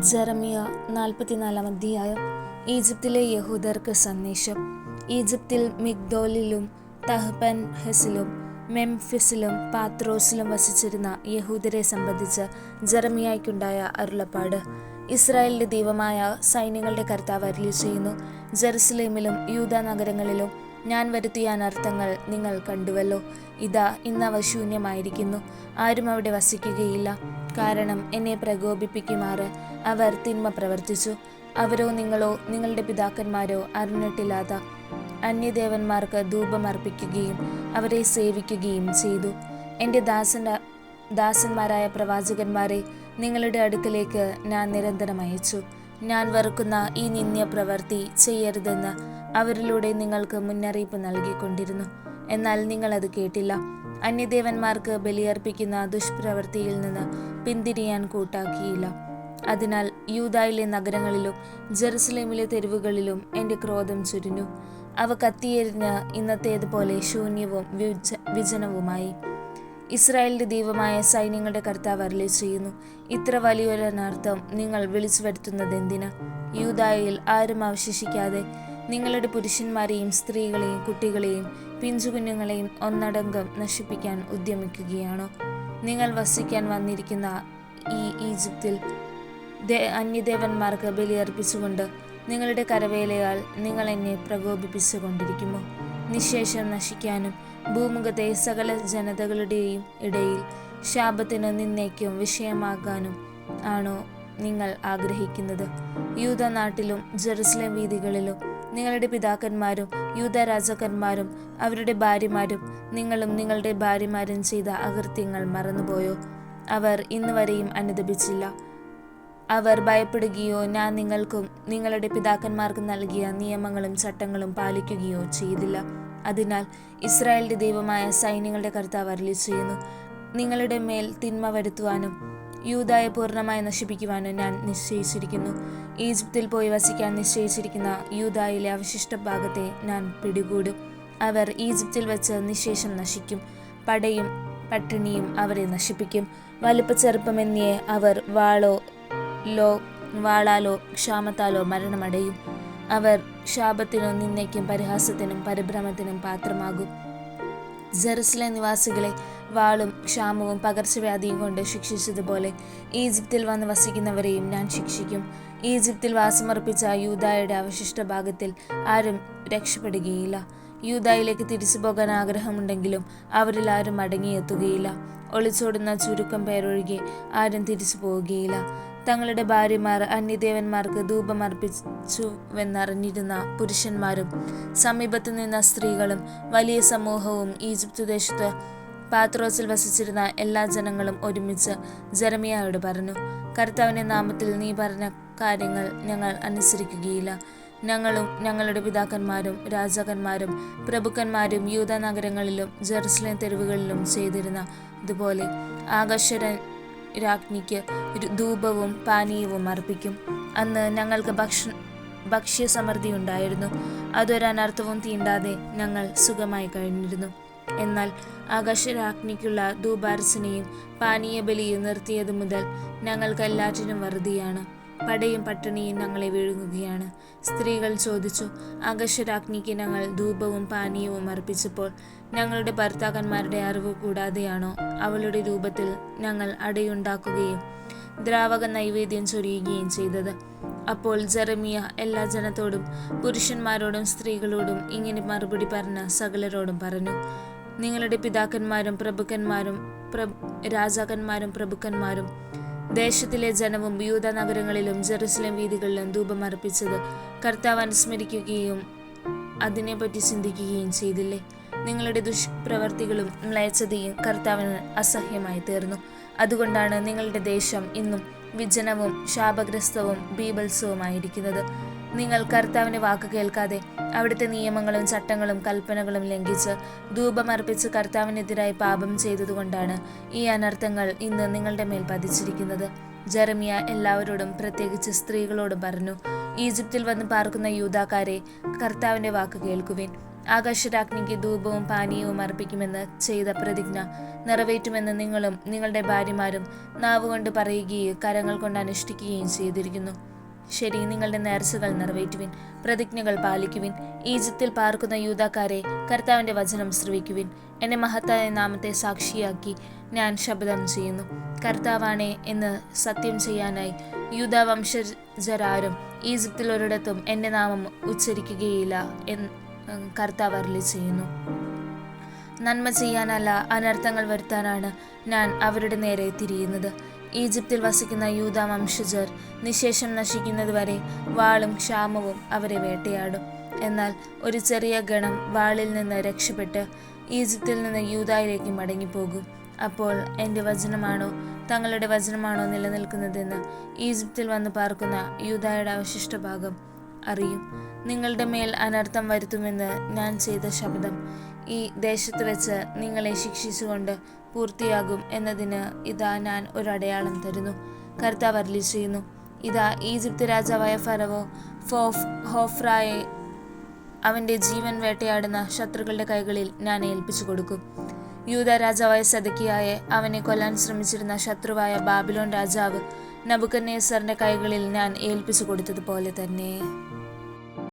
ജെറമിയ 44 അധ്യായം. ഈജിപ്തിലെ യഹൂദർക്ക് സന്ദേശം. ഈജിപ്തിൽ മിഗ്ദോലിലും തഹ്പൻഹെസിലും മെംഫിസിലും പാത്രോസിലും വസിച്ചിരുന്ന യഹൂദരെ സംബന്ധിച്ച് ജെറമിയായ്ക്കുണ്ടായ അരുളപ്പാട്. ഇസ്രായേലിന്റെ ദൈവമായ സൈന്യങ്ങളുടെ കർത്താവ് അരുളിച്ചെയ്യുന്നു, ജെറുസലേമിലും യൂദാ നഗരങ്ങളിലും ഞാൻ വരുത്തിയ അനർത്ഥങ്ങൾ നിങ്ങൾ കണ്ടുവല്ലോ. ഇതാ, ഇന്നവ ശൂന്യമായിരിക്കുന്നു, ആരും അവിടെ വസിക്കുകയില്ല. കാരണം എന്നെ പ്രകോപിപ്പിക്കുമാറ് അവർ തിന്മ പ്രവർത്തിച്ചു. അവരോ നിങ്ങളോ നിങ്ങളുടെ പിതാക്കന്മാരോ അറിഞ്ഞിട്ടില്ലാത്ത അന്യദേവന്മാർക്ക് ധൂപമർപ്പിക്കുകയും അവരെ സേവിക്കുകയും ചെയ്തു. എൻ്റെ ദാസന്മാരായ പ്രവാചകന്മാരെ നിങ്ങളുടെ അടുക്കലേക്ക് ഞാൻ നിരന്തരം അയച്ചു. ഞാൻ വെറുക്കുന്ന ഈ നിന്ദ്യ പ്രവൃത്തി ചെയ്യരുതെന്ന് അവരിലൂടെ നിങ്ങൾക്ക് മുന്നറിയിപ്പ് നൽകിക്കൊണ്ടിരുന്നു. എന്നാൽ നിങ്ങളത് കേട്ടില്ല. അന്യദേവന്മാർക്ക് ബലിയർപ്പിക്കുന്ന ദുഷ്പ്രവൃത്തിയിൽ നിന്ന് പിന്തിരിയാൻ കൂട്ടാക്കിയില്ല. അതിനാൽ യൂദായിലെ നഗരങ്ങളിലും ജെറുസലേമിലെ തെരുവുകളിലും എൻ്റെ ക്രോധം ചുരിഞ്ഞു. അവ കത്തിയെരിഞ്ഞ് ഇന്നത്തേതുപോലെ ശൂന്യവും വിജനവുമായി. ഇസ്രായേലിന്റെ ദൈവമായ സൈന്യങ്ങളുടെ കർത്താവ് അരുളിച്ചെയ്യുന്നു, ഇത്ര വലിയൊരു അനർത്ഥം നിങ്ങൾ വിളിച്ചു വരുത്തുന്നതെന്തിന്? യൂദായിൽ ആരും അവശേഷിക്കാതെ നിങ്ങളുടെ പുരുഷന്മാരെയും സ്ത്രീകളെയും കുട്ടികളെയും പിഞ്ചുകുഞ്ഞുങ്ങളെയും ഒന്നടങ്കം നശിപ്പിക്കാൻ ഉദ്യമിക്കുകയാണോ? നിങ്ങൾ വസിക്കാൻ വന്നിരിക്കുന്ന ഈ ഈജിപ്തിൽ അന്യദേവന്മാർക്ക് ബലിയർപ്പിച്ചുകൊണ്ട് നിങ്ങളുടെ കരവേലയാൽ നിങ്ങൾ എന്നെ പ്രകോപിപ്പിച്ചുകൊണ്ടിരിക്കുമോ? നിശേഷം നശിക്കാനും ഭൂമുഖത്തെ സകല ജനതകളുടെയും ഇടയിൽ ശാപത്തിന് നിന്നേക്കും വിഷയമാകാനും ആണോ നിങ്ങൾ ആഗ്രഹിക്കുന്നത്? യൂദ നാട്ടിലും ജെറുസലേം വീഥികളിലും നിങ്ങളുടെ പിതാക്കന്മാരും യൂദ രാജാക്കന്മാരും അവരുടെ ഭാര്യമാരും നിങ്ങളും നിങ്ങളുടെ ഭാര്യമാരും ചെയ്ത അകൃത്യങ്ങൾ മറന്നുപോയോ? അവർ ഇന്ന് വരെയും അനുദപിച്ചില്ല. അവർ ഭയപ്പെടുകയോ ഞാൻ നിങ്ങൾക്കും നിങ്ങളുടെ പിതാക്കന്മാർക്കും നൽകിയ നിയമങ്ങളും ചട്ടങ്ങളും പാലിക്കുകയോ ചെയ്തില്ല. അതിനാൽ ഇസ്രായേലിന്റെ ദൈവമായ സൈന്യങ്ങളുടെ കർത്താവ് അരുളിച്ചെയ്യുന്നു, നിങ്ങളുടെ മേൽ തിന്മ വരുത്തുവാനും യൂദായെ പൂർണ്ണമായി നശിപ്പിക്കുവാനും ഞാൻ നിശ്ചയിച്ചിരിക്കുന്നു. ഈജിപ്തിൽ പോയി വസിക്കാൻ നിശ്ചയിച്ചിരിക്കുന്ന യൂദായിലെ അവശിഷ്ട ഭാഗത്തെ ഞാൻ പിടികൂടും. അവർ ഈജിപ്തിൽ വെച്ച് നിശേഷം നശിക്കും. പടയും പട്ടിണിയും അവരെ നശിപ്പിക്കും. വലിപ്പച്ചെറുപ്പമെന്നിയെ അവർ വാളാലോ ക്ഷാമത്താലോ മരണമടയും. അവർ ശാപത്തിനും നിന്ദയ്ക്കും പരിഹാസത്തിനും പരിഭ്രമത്തിനും പാത്രമാകും. ജെറുസലേം നിവാസികളെ വാളും ക്ഷാമവും പകർച്ചവ്യാധിയും കൊണ്ട് ശിക്ഷിച്ചതുപോലെ ഈജിപ്തിൽ വന്ന് വസിക്കുന്നവരെയും ഞാൻ ശിക്ഷിക്കും. ഈജിപ്തിൽ വാസമർപ്പിച്ച യൂദായുടെ അവശിഷ്ട ഭാഗത്തിൽ ആരും രക്ഷപ്പെടുകയില്ല. യൂദായിലേക്ക് തിരിച്ചു പോകാൻ ആഗ്രഹമുണ്ടെങ്കിലും അവരിൽ ആരും മടങ്ങിയെത്തുകയില്ല. ഒളിച്ചോടുന്ന ചുരുക്കം പേരൊഴികെ ആരും തിരിച്ചു പോവുകയില്ല. തങ്ങളുടെ ഭാര്യമാർ അന്യദേവന്മാർക്ക് ധൂപമർപ്പിച്ചുവെന്നറിഞ്ഞിരുന്ന പുരുഷന്മാരും സമീപത്തു നിന്ന സ്ത്രീകളും വലിയ സമൂഹവും ഈജിപ്ത് ദേശത്ത് പാത്രോസിൽ വസിച്ചിരുന്ന എല്ലാ ജനങ്ങളും ഒരുമിച്ച് ജെറമിയായോട് പറഞ്ഞു, കർത്താവിന്റെ നാമത്തിൽ നീ പറഞ്ഞ കാര്യങ്ങൾ ഞങ്ങൾ അനുസരിക്കുകയില്ല. ഞങ്ങളും ഞങ്ങളുടെ പിതാക്കന്മാരും രാജാക്കന്മാരും പ്രഭുക്കന്മാരും യൂദ നഗരങ്ങളിലും ജെറുസലേം തെരുവുകളിലും ചെയ്തിരുന്ന ഇതുപോലെ രാജ്ഞിക്ക് ധൂപവും പാനീയവും അർപ്പിക്കും. അന്ന് ഞങ്ങൾക്ക് ഭക്ഷ്യസമൃദ്ധി ഉണ്ടായിരുന്നു. അതൊരനർത്ഥവും തീണ്ടാതെ ഞങ്ങൾ സുഖമായി കഴിഞ്ഞിരുന്നു. എന്നാൽ ആകാശരാജ്ഞിക്കുള്ള ധൂപാർച്ചനയും പാനീയ ബലിയും നിർത്തിയത് മുതൽ ഞങ്ങൾക്ക് എല്ലാറ്റിനും വറുതിയാണ്. പടയും പട്ടിണിയും ഞങ്ങളെ വിഴുങ്ങുകയാണ്. സ്ത്രീകൾ ചോദിച്ചു, ആകാശരാജ്ഞിക്ക് ഞങ്ങൾ ധൂപവും പാനീയവും അർപ്പിച്ചപ്പോൾ ഞങ്ങളുടെ ഭർത്താക്കന്മാരുടെ അറിവ് കൂടാതെയാണോ അവളുടെ രൂപത്തിൽ ഞങ്ങൾ അടയുണ്ടാക്കുകയും ദ്രാവക നൈവേദ്യം ചൊരിയുകയും ചെയ്തത്? അപ്പോൾ ജെറമിയ എല്ലാ ജനത്തോടും പുരുഷന്മാരോടും സ്ത്രീകളോടും ഇങ്ങനെ മറുപടി പറഞ്ഞ സകലരോടും പറഞ്ഞു, നിങ്ങളുടെ പിതാക്കന്മാരും രാജാക്കന്മാരും പ്രഭുക്കന്മാരും ദേശത്തിലെ ജനവും യൂദ നഗരങ്ങളിലും ജെറുസലേം വീഥികളിലും ധൂപമർപ്പിച്ചത് കർത്താവ് അനുസ്മരിക്കുകയും അതിനെപ്പറ്റി ചിന്തിക്കുകയും ചെയ്തില്ലേ? നിങ്ങളുടെ ദുഷ്പ്രവർത്തികളും മ്ലേച്ഛതയും കർത്താവിന് അസഹ്യമായി തീർന്നു. അതുകൊണ്ടാണ് നിങ്ങളുടെ ദേശം ഇന്നും വിജനവും ശാപഗ്രസ്തവും ബീഭത്സവുമായിരിക്കുന്നത്. നിങ്ങൾ കർത്താവിന്റെ വാക്ക് കേൾക്കാതെ അവിടുത്തെ നിയമങ്ങളും ചട്ടങ്ങളും കൽപ്പനകളും ലംഘിച്ച് ധൂപമർപ്പിച്ച് കർത്താവിനെതിരായി പാപം ചെയ്തതുകൊണ്ടാണ് ഈ അനർത്ഥങ്ങൾ ഇന്ന് നിങ്ങളുടെ മേൽ പതിച്ചിരിക്കുന്നത്. ജെറമിയ എല്ലാവരോടും പ്രത്യേകിച്ച് സ്ത്രീകളോടും പറഞ്ഞു, ഈജിപ്തിൽ വന്ന് പാർക്കുന്ന യൂദാക്കാരെ, കർത്താവിന്റെ വാക്ക് കേൾക്കുവിൻ. ആകാശരാജ്ഞിക്ക് ധൂപവും പാനീയവും അർപ്പിക്കുമെന്ന് ചെയ്ത പ്രതിജ്ഞ നിറവേറ്റുമെന്ന് നിങ്ങളും നിങ്ങളുടെ ഭാര്യമാരും നാവുകൊണ്ട് പറയുകയും കരങ്ങൾ കൊണ്ട് അനുഷ്ഠിക്കുകയും ചെയ്തിരിക്കുന്നു. ശരി, നിങ്ങളുടെ നേർച്ചകൾ നിറവേറ്റുവിൻ, പ്രതിജ്ഞകൾ പാലിക്കുവിൻ. ഈജിപ്തിൽ പാർക്കുന്ന യൂദാക്കാരെ, കർത്താവിൻ്റെ വചനം ശ്രവിക്കുവിൻ. എൻ്റെ മഹത്തായ നാമത്തെ സാക്ഷിയാക്കി ഞാൻ ശപഥം ചെയ്യുന്നു. കർത്താവാണേ എന്ന് സത്യം ചെയ്യാനായി യൂദാ വംശജരാരും ഈജിപ്തിൽ ഒരിടത്തും എൻ്റെ നാമം ഉച്ചരിക്കുകയില്ല എന്ന് കർത്താവ് അരുളി ചെയ്യുന്നു. നന്മ ചെയ്യാനല്ല, അനർത്ഥങ്ങൾ വരുത്താനാണ് ഞാൻ അവരുടെ നേരെ തിരിയുന്നത്. ഈജിപ്തിൽ വസിക്കുന്ന യൂദാ വംശജർ നിശേഷം നശിക്കുന്നതുവരെ വാളും ക്ഷാമവും അവരെ വേട്ടയാടും. എന്നാൽ ഒരു ചെറിയ ഗണം വാളിൽ നിന്ന് രക്ഷപ്പെട്ട് ഈജിപ്തിൽ നിന്ന് യൂദായിലേക്ക് മടങ്ങിപ്പോകും. അപ്പോൾ എൻ്റെ വചനമാണോ തങ്ങളുടെ വചനമാണോ നിലനിൽക്കുന്നതെന്ന് ഈജിപ്തിൽ വന്ന് പാർക്കുന്ന യൂദായുടെ അവശിഷ്ട ഭാഗം അറിയും. നിങ്ങളുടെ മേൽ അനർത്ഥം വരുത്തുമെന്ന് ഞാൻ ചെയ്ത ശപഥം ഈ ദേശത്ത് വെച്ച് നിങ്ങളെ ശിക്ഷിച്ചുകൊണ്ട് പൂർത്തിയാകും എന്നതിന് ഇതാ ഞാൻ ഒരു അടയാളം തരുന്നു. കർത്താവ് അരുളി ചെയ്യുന്നു. ഇതാ, ഈജിപ്ത് രാജാവായ ഫറവോ ഹോഫ്രായെ അവൻ്റെ ജീവൻ വേട്ടയാടുന്ന ശത്രുക്കളുടെ കൈകളിൽ ഞാൻ ഏൽപ്പിച്ചു കൊടുക്കും. യൂദാ രാജാവായ സെദെക്കിയായെ അവനെ കൊല്ലാൻ ശ്രമിച്ചിരുന്ന ശത്രുവായ ബാബിലോൺ രാജാവ് നബൂഖദ്നേസറിന്റെ കൈകളിൽ ഞാൻ ഏൽപ്പിച്ചു കൊടുത്തതുപോലെ തന്നെ.